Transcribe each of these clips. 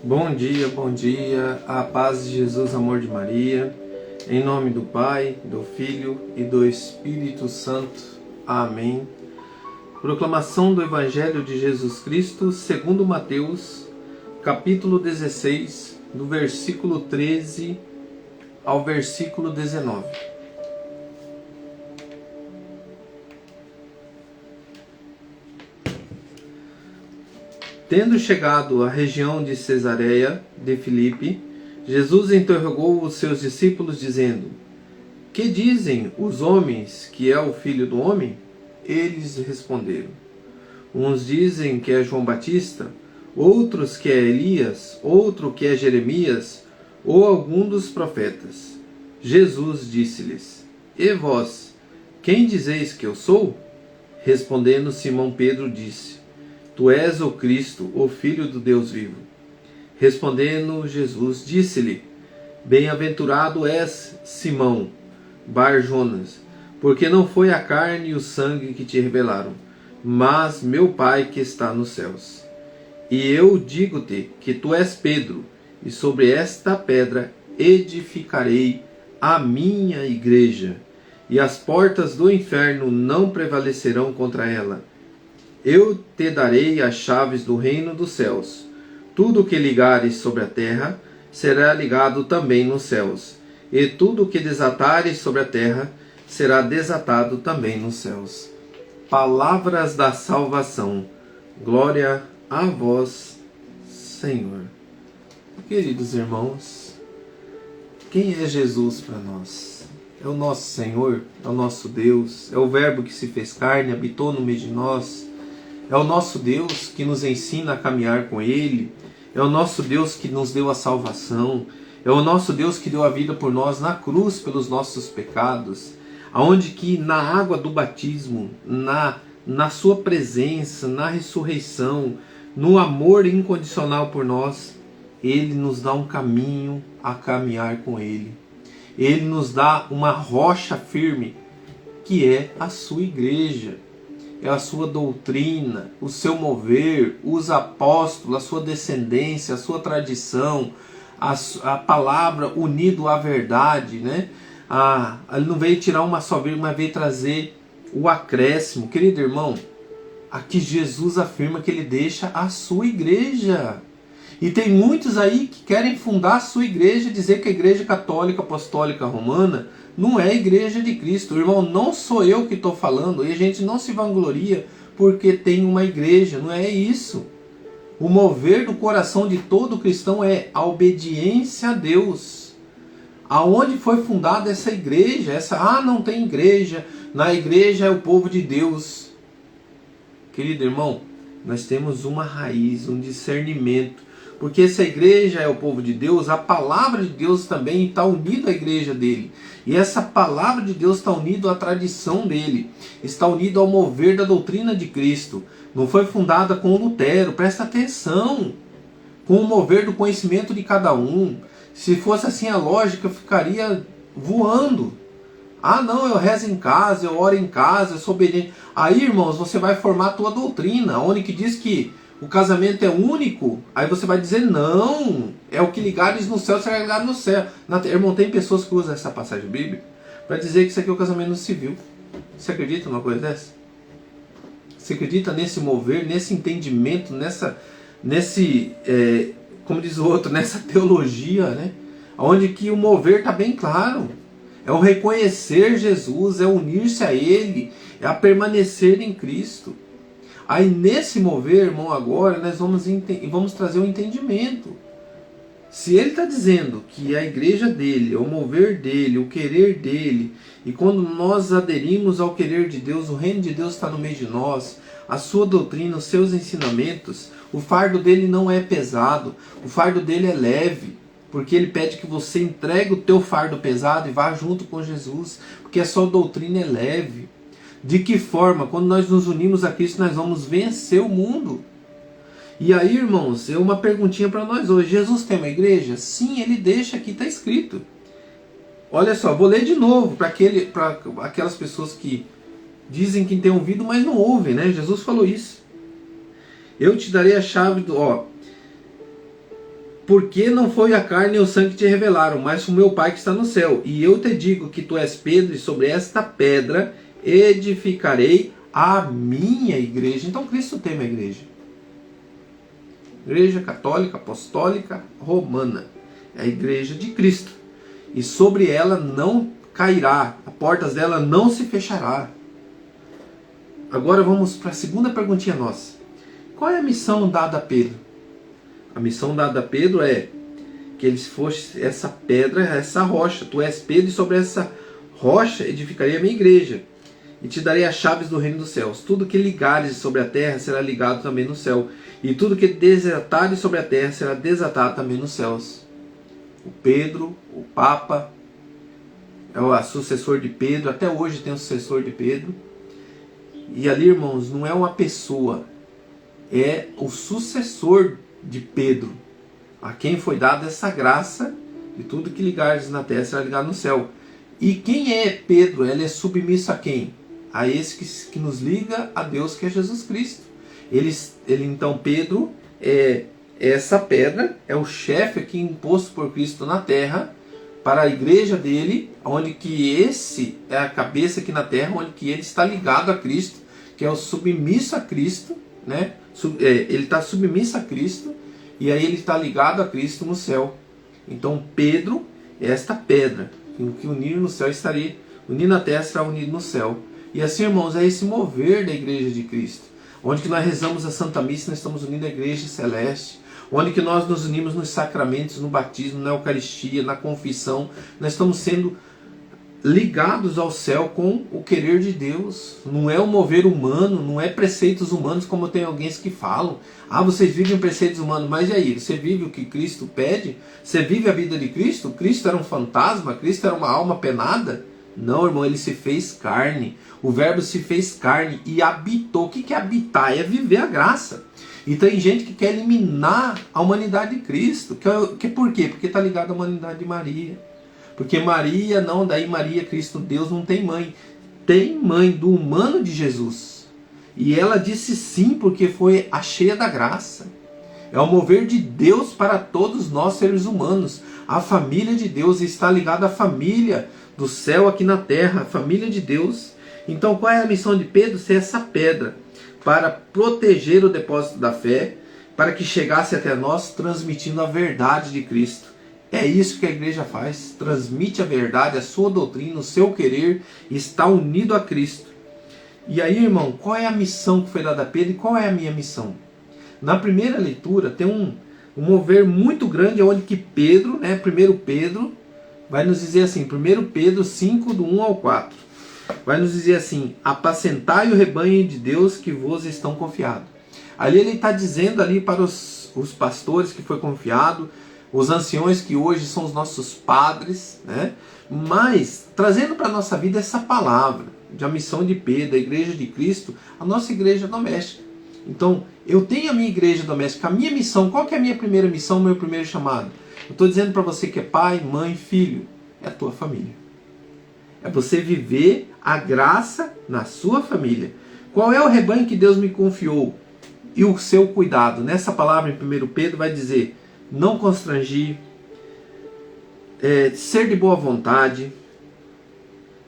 Bom dia, a paz de Jesus, amor de Maria, em nome do Pai, do Filho e do Espírito Santo. Amém. Proclamação do Evangelho de Jesus Cristo, segundo Mateus, capítulo 16, do versículo 13 ao versículo 19. Tendo chegado à região de Cesareia de Filipe, Jesus interrogou os seus discípulos, dizendo: Que dizem os homens que é o Filho do Homem? Eles responderam: Uns dizem que é João Batista, outros que é Elias, outro que é Jeremias, ou algum dos profetas. Jesus disse-lhes: E vós, quem dizeis que eu sou? Respondendo, Simão Pedro disse: Tu és o Cristo, o Filho do Deus vivo. Respondendo Jesus, disse-lhe: Bem-aventurado és, Simão, Bar-Jonas, porque não foi a carne e o sangue que te revelaram, mas meu Pai que está nos céus. E eu digo-te que tu és Pedro, e sobre esta pedra edificarei a minha igreja, e as portas do inferno não prevalecerão contra ela. Eu te darei as chaves do reino dos céus. Tudo o que ligares sobre a terra será ligado também nos céus, e tudo o que desatares sobre a terra será desatado também nos céus. Palavras da salvação. Glória a vós, Senhor. Queridos irmãos, quem é Jesus para nós? É o nosso Senhor, é o nosso Deus, é o Verbo que se fez carne, habitou no meio de nós. É o nosso Deus que nos ensina a caminhar com Ele. É o nosso Deus que nos deu a salvação. É o nosso Deus que deu a vida por nós na cruz pelos nossos pecados. Aonde que na água do batismo, na sua presença, na ressurreição, no amor incondicional por nós, Ele nos dá um caminho a caminhar com Ele. Ele nos dá uma rocha firme, que é a sua igreja. É a sua doutrina, o seu mover, os apóstolos, a sua descendência, a sua tradição, a palavra unido à verdade, né? Ele não veio tirar uma só vírgula, mas veio trazer o acréscimo. Querido irmão, aqui Jesus afirma que ele deixa a sua igreja. E tem muitos aí que querem fundar a sua igreja e dizer que a Igreja Católica Apostólica Romana não é a Igreja de Cristo. Irmão, não sou eu que estou falando, e a gente não se vangloria porque tem uma igreja, não é isso. O mover do coração de todo cristão é a Deus. Aonde foi fundada essa igreja? Não tem igreja, na igreja é o povo de Deus. Querido irmão, nós temos uma raiz, um discernimento. Porque se a igreja é o povo de Deus, a palavra de Deus também está unida à igreja dele. E essa palavra de Deus está unida à tradição dele. Está unida ao mover da doutrina de Cristo. Não foi fundada com Lutero, presta atenção. Com o mover do conhecimento de cada um. Se fosse assim a lógica, ficaria voando. Não, eu rezo em casa, eu oro em casa, eu sou obediente. Aí, irmãos, você vai formar a tua doutrina, onde que diz que o casamento é único, aí você vai dizer, não, é o que ligares no céu, será ligado no céu. Irmão, tem pessoas que usam essa passagem bíblica para dizer que isso aqui é o casamento civil. Você acredita numa coisa dessa? Você acredita nesse mover, nesse entendimento, como diz o outro, nessa teologia, né? Onde que o mover está bem claro. É o reconhecer Jesus, é unir-se a Ele, é a permanecer em Cristo. Aí nesse mover, irmão, agora nós vamos trazer o entendimento. Se ele está dizendo que a igreja dele, o mover dele, o querer dele, e quando nós aderimos ao querer de Deus, o reino de Deus está no meio de nós, a sua doutrina, os seus ensinamentos, o fardo dele não é pesado, o fardo dele é leve, porque ele pede que você entregue o teu fardo pesado e vá junto com Jesus, porque a sua doutrina é leve. De que forma? Quando nós nos unimos a Cristo, nós vamos vencer o mundo. E aí, irmãos, uma perguntinha para nós hoje. Jesus tem uma igreja? Sim, ele deixa aqui, está escrito. Olha só, vou ler de novo para aquelas pessoas que dizem que têm ouvido, mas não ouvem, né? Jesus falou isso. Eu te darei a chave do... porque não foi a carne e o sangue que te revelaram, mas o meu Pai que está no céu. E eu te digo que tu és Pedro, e sobre esta pedra edificarei a minha igreja. Então Cristo tem uma igreja. Igreja católica, apostólica, romana. É a igreja de Cristo. E sobre ela não cairá, as portas dela não se fechará. Agora vamos para a segunda perguntinha nossa. Qual é a missão dada a Pedro? A missão dada a Pedro é que ele fosse essa pedra, essa rocha. Tu és Pedro e sobre essa rocha edificarei a minha igreja. E te darei as chaves do reino dos céus. Tudo que ligares sobre a terra será ligado também no céu. E tudo que desatares sobre a terra será desatado também nos céus. O Pedro, o Papa, é o sucessor de Pedro. Até hoje tem o sucessor de Pedro. E ali, irmãos, não é uma pessoa. É o sucessor de Pedro. A quem foi dada essa graça de tudo que ligares na terra será ligado no céu. E quem é Pedro? Ele é submisso a quem? A esse que nos liga a Deus, que é Jesus Cristo. Ele então, Pedro, é essa pedra, é o chefe aqui imposto por Cristo na terra, para a igreja dele, onde que esse é a cabeça aqui na terra, onde que ele está ligado a Cristo, que é o submisso a Cristo, né? Ele está submisso a Cristo, e aí ele está ligado a Cristo no céu. Então Pedro é esta pedra, que unir no céu estaria, unir na terra será unido no céu. E assim, irmãos, é esse mover da igreja de Cristo. Onde que nós rezamos a Santa Missa, nós estamos unindo a igreja celeste. Onde que nós nos unimos nos sacramentos, no batismo, na Eucaristia, na confissão. Nós estamos sendo ligados ao céu com o querer de Deus. Não é o mover humano, não é preceitos humanos, como tem alguém que falam. Ah, vocês vivem preceitos humanos, mas e aí? Você vive o que Cristo pede? Você vive a vida de Cristo? Cristo era um fantasma? Cristo era uma alma penada? Não, irmão, ele se fez carne. O verbo se fez carne e habitou. O que é habitar? É viver a graça. E tem gente que quer eliminar a humanidade de Cristo. Por quê? Porque está ligado à humanidade de Maria. Porque Maria, não, daí Maria, Cristo, Deus não tem mãe. Tem mãe do humano de Jesus. E ela disse sim porque foi a cheia da graça. É o mover de Deus para todos nós seres humanos. A família de Deus está ligada à família do céu aqui na terra, a família de Deus. Então qual é a missão de Pedro? Ser essa pedra para proteger o depósito da fé, para que chegasse até nós transmitindo a verdade de Cristo. É isso que a igreja faz, transmite a verdade, a sua doutrina, o seu querer, e está unido a Cristo. E aí, irmão, qual é a missão que foi dada a Pedro e qual é a minha missão? Na primeira leitura tem um mover muito grande, onde que Pedro, né, 1 Pedro, vai nos dizer assim, 1 Pedro 5, do 1 ao 4, vai nos dizer assim: apacentai o rebanho de Deus que vos estão confiado. Ali ele está dizendo ali para os pastores que foi confiado, os anciões que hoje são os nossos padres, né? Mas trazendo para a nossa vida essa palavra de a missão de Pedro, a igreja de Cristo, a nossa igreja doméstica. Então, eu tenho a minha igreja doméstica, a minha missão. Qual que é a minha primeira missão, o meu primeiro chamado? Eu estou dizendo para você que é pai, mãe, filho, é a tua família. É você viver a graça na sua família. Qual é o rebanho que Deus me confiou? E o seu cuidado. Nessa palavra em 1 Pedro vai dizer: não constrangir, ser de boa vontade,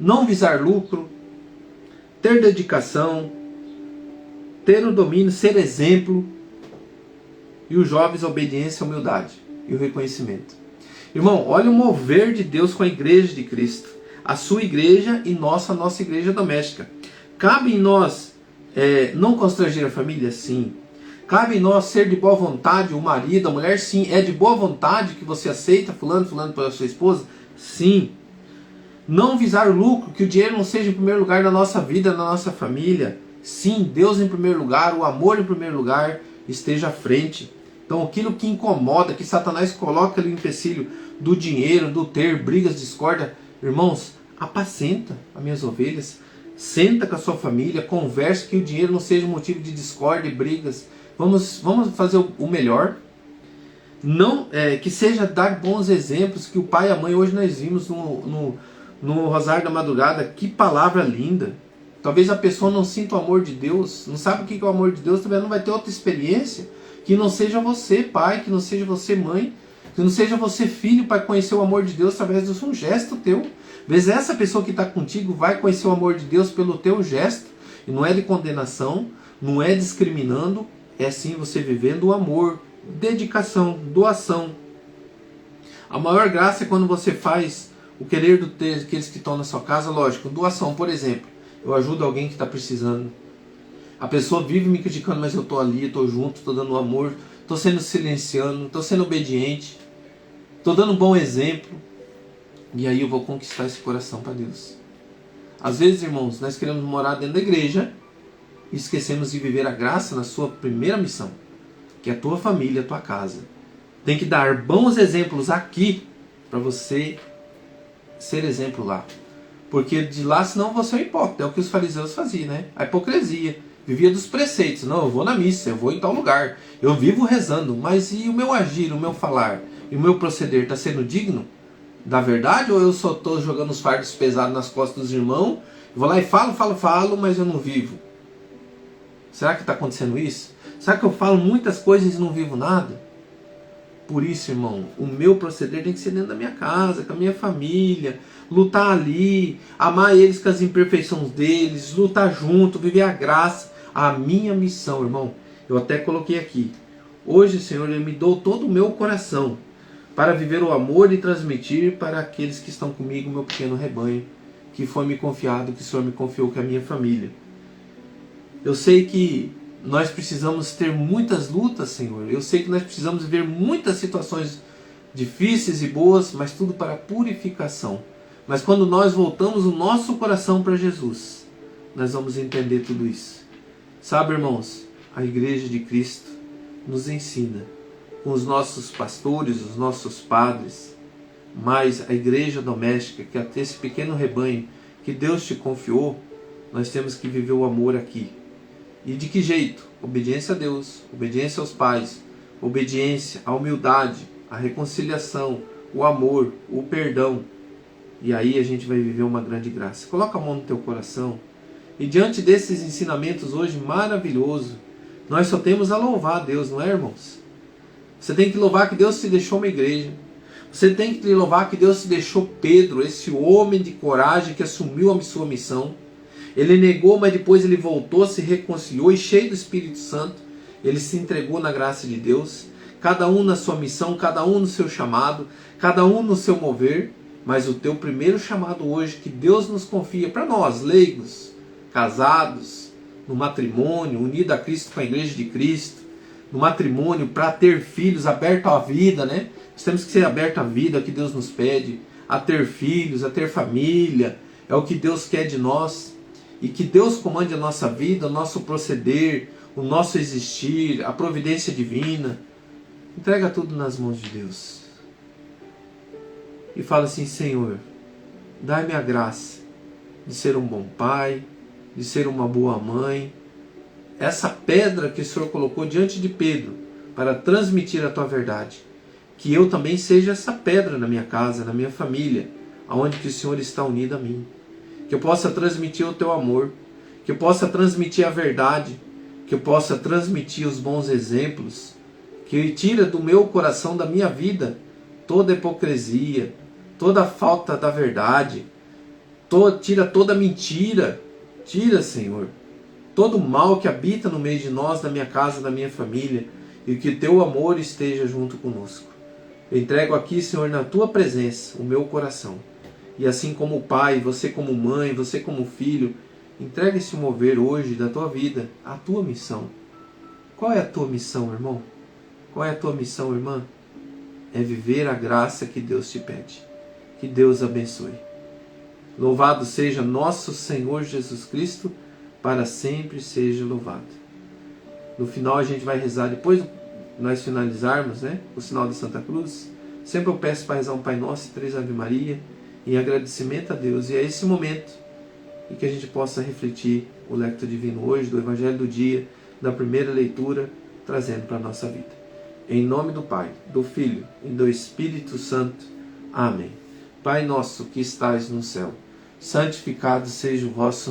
não visar lucro, ter dedicação, ter o domínio, ser exemplo, e os jovens a obediência, a humildade e o reconhecimento. Irmão, olha o mover de Deus com a igreja de Cristo, a sua igreja e a nossa igreja doméstica. Cabe em nós não constranger a família? Sim. Cabe em nós ser de boa vontade, o marido, a mulher? Sim. É de boa vontade que você aceita fulano para sua esposa? Sim. Não visar lucro, que o dinheiro não seja em primeiro lugar na nossa vida, na nossa família? Sim. Deus em primeiro lugar, o amor em primeiro lugar esteja à frente. Então aquilo que incomoda, que Satanás coloca ali o empecilho do dinheiro, do ter, brigas, discórdia, irmãos, apacenta as minhas ovelhas, senta com a sua família, converse, que o dinheiro não seja motivo de discórdia e brigas. Vamos fazer o melhor. Não, que seja dar bons exemplos, que o pai e a mãe, hoje nós vimos no Rosário da Madrugada, que palavra linda. Talvez a pessoa não sinta o amor de Deus, não sabe o que é o amor de Deus, talvez não vai ter outra experiência, que não seja você pai, que não seja você mãe, Que não seja você, filho, para conhecer o amor de Deus através de um gesto teu. Às vezes essa pessoa que está contigo vai conhecer o amor de Deus pelo teu gesto. E não é de condenação, não é discriminando, é sim você vivendo o amor, dedicação, doação. A maior graça é quando você faz o querer daqueles que estão na sua casa, lógico, doação, por exemplo. Eu ajudo alguém que está precisando. A pessoa vive me criticando, mas eu estou ali, estou junto, estou dando amor, estou sendo silenciando, estou sendo obediente, estou dando um bom exemplo. E aí eu vou conquistar esse coração para Deus. Às vezes, irmãos, nós queremos morar dentro da igreja e esquecemos de viver a graça na sua primeira missão, que é a tua família, a tua casa. Tem que dar bons exemplos aqui para você ser exemplo lá. Porque de lá, senão você é um hipócrita. É o que os fariseus faziam, né? A hipocrisia. Vivia dos preceitos. Não, eu vou na missa, eu vou em tal lugar. Eu vivo rezando. Mas e o meu agir, o meu falar e o meu proceder está sendo digno da verdade? Ou eu só estou jogando os fardos pesados nas costas dos irmãos? Vou lá e falo, mas eu não vivo. Será que está acontecendo isso? Será que eu falo muitas coisas e não vivo nada? Por isso, irmão, o meu proceder tem que ser dentro da minha casa, com a minha família, lutar ali, amar eles com as imperfeições deles, lutar junto, viver a graça, a minha missão, irmão. Eu até coloquei aqui. Hoje, Senhor, eu me dou todo o meu coração para viver o amor e transmitir para aqueles que estão comigo, meu pequeno rebanho, que foi me confiado, que o Senhor me confiou, que é a minha família. Eu sei que nós precisamos ter muitas lutas, Senhor. Eu sei que nós precisamos ver muitas situações difíceis e boas, mas tudo para purificação. Mas quando nós voltamos o nosso coração para Jesus, nós vamos entender tudo isso. Sabe, irmãos, a Igreja de Cristo nos ensina, com os nossos pastores, os nossos padres, mas a igreja doméstica, que é esse pequeno rebanho que Deus te confiou, nós temos que viver o amor aqui. E de que jeito? Obediência a Deus, obediência aos pais, obediência, a humildade, a reconciliação, o amor, o perdão. E aí a gente vai viver uma grande graça. Coloca a mão no teu coração. E diante desses ensinamentos hoje maravilhosos, nós só temos a louvar a Deus, não é, irmãos? Você tem que louvar que Deus te deixou uma igreja. Você tem que louvar que Deus te deixou Pedro, esse homem de coragem que assumiu a sua missão. Ele negou, mas depois ele voltou, se reconciliou e cheio do Espírito Santo, ele se entregou na graça de Deus. Cada um na sua missão, cada um no seu chamado, cada um no seu mover. Mas o teu primeiro chamado hoje que Deus nos confia para nós, leigos, casados, no matrimônio, unido a Cristo com a Igreja de Cristo, no matrimônio para ter filhos, aberto à vida, né? Nós temos que ser aberto à vida, é o que Deus nos pede, a ter filhos, a ter família, é o que Deus quer de nós. E que Deus comande a nossa vida, o nosso proceder, o nosso existir, a providência divina. Entrega tudo nas mãos de Deus. E fala assim: Senhor, dai-me a graça de ser um bom pai, de ser uma boa mãe. Essa pedra que o Senhor colocou diante de Pedro para transmitir a tua verdade. Que eu também seja essa pedra na minha casa, na minha família, aonde que o Senhor está unido a mim. Que eu possa transmitir o teu amor, que eu possa transmitir a verdade, que eu possa transmitir os bons exemplos, que tira do meu coração, da minha vida, toda hipocrisia, toda falta da verdade, tira toda mentira, tira, Senhor, todo mal que habita no meio de nós, da minha casa, da minha família, e que o teu amor esteja junto conosco. Eu entrego aqui, Senhor, na tua presença, o meu coração. E assim como pai, você como mãe, você como filho, entrega esse mover hoje da tua vida, a tua missão. Qual é a tua missão, irmão? Qual é a tua missão, irmã? É viver a graça que Deus te pede. Que Deus abençoe. Louvado seja nosso Senhor Jesus Cristo, para sempre seja louvado. No final a gente vai rezar, depois nós finalizarmos, né, o sinal da Santa Cruz. Sempre eu peço para rezar um Pai Nosso e 3 Ave Maria, em agradecimento a Deus. E é esse momento em que a gente possa refletir o Lectio Divino hoje, do Evangelho do dia, da primeira leitura, trazendo para a nossa vida. Em nome do Pai, do Filho e do Espírito Santo. Amém. Pai nosso que estais no céu, santificado seja o vosso nome.